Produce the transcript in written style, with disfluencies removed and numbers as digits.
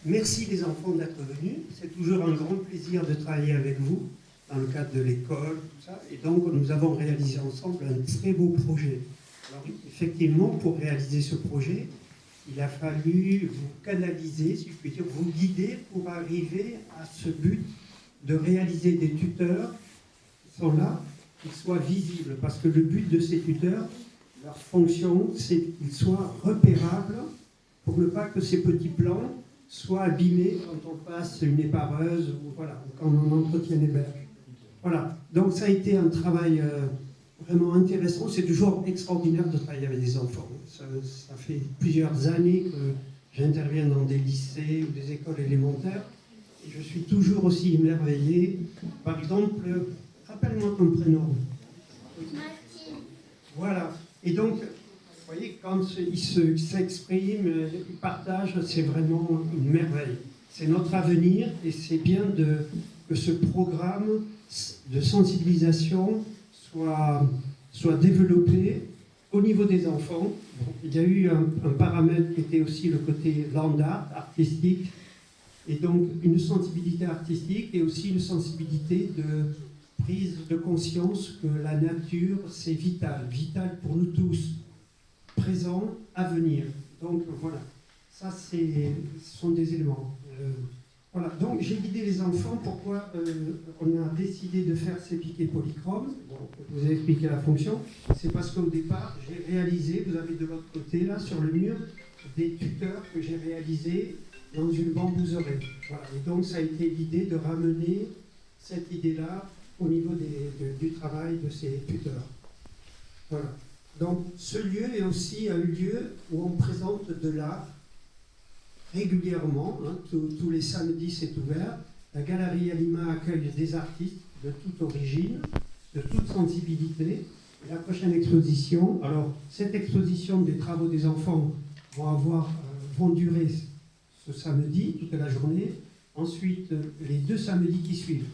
Merci les enfants d'être venus. C'est toujours un grand plaisir de travailler avec vous dans le cadre de l'école, tout ça. Et donc, nous avons réalisé ensemble un très beau projet. Alors, effectivement, pour réaliser ce projet, il a fallu vous canaliser, si je puis dire, vous guider pour arriver à ce but de réaliser des tuteurs qui sont là, qui soient visibles. Parce que le but de ces tuteurs, leur fonction, c'est qu'ils soient repérables pour ne pas que ces petits plans soient abîmés quand on passe une épareuse ou voilà, quand on entretient les berges. Voilà, donc ça a été un travail vraiment intéressant. C'est toujours extraordinaire de travailler avec des enfants. Ça fait plusieurs années que j'interviens dans des lycées ou des écoles élémentaires et je suis toujours aussi émerveillé. Par exemple, rappelle-moi ton prénom. Martine. Voilà, et donc, vous voyez, quand il s'exprime, il partage, c'est vraiment une merveille. C'est notre avenir et c'est bien que ce programme de sensibilisation soit développé au niveau des enfants. Bon, il y a eu un paramètre qui était aussi le côté land art, artistique, et donc une sensibilité artistique et aussi une sensibilité de prise de conscience que la nature, c'est vital, vital pour nous tous. Présent, à venir. Donc voilà, ça ce sont des éléments. Voilà, donc j'ai guidé les enfants. Pourquoi on a décidé de faire ces piquets polychromes. Bon, je vous ai expliqué la fonction. C'est parce qu'au départ, j'ai réalisé, vous avez de l'autre côté là sur le mur, des tuteurs que j'ai réalisés dans une bambouserie. Voilà, et donc ça a été l'idée de ramener cette idée-là au niveau du travail de ces tuteurs. Voilà. Donc, ce lieu est aussi un lieu où on présente de l'art régulièrement. Hein, tous les samedis, c'est ouvert. La Galerie Alima accueille des artistes de toute origine, de toute sensibilité. Et la prochaine exposition, alors, cette exposition des travaux des enfants vont durer ce samedi, toute la journée. Ensuite, les 2 samedis qui suivent,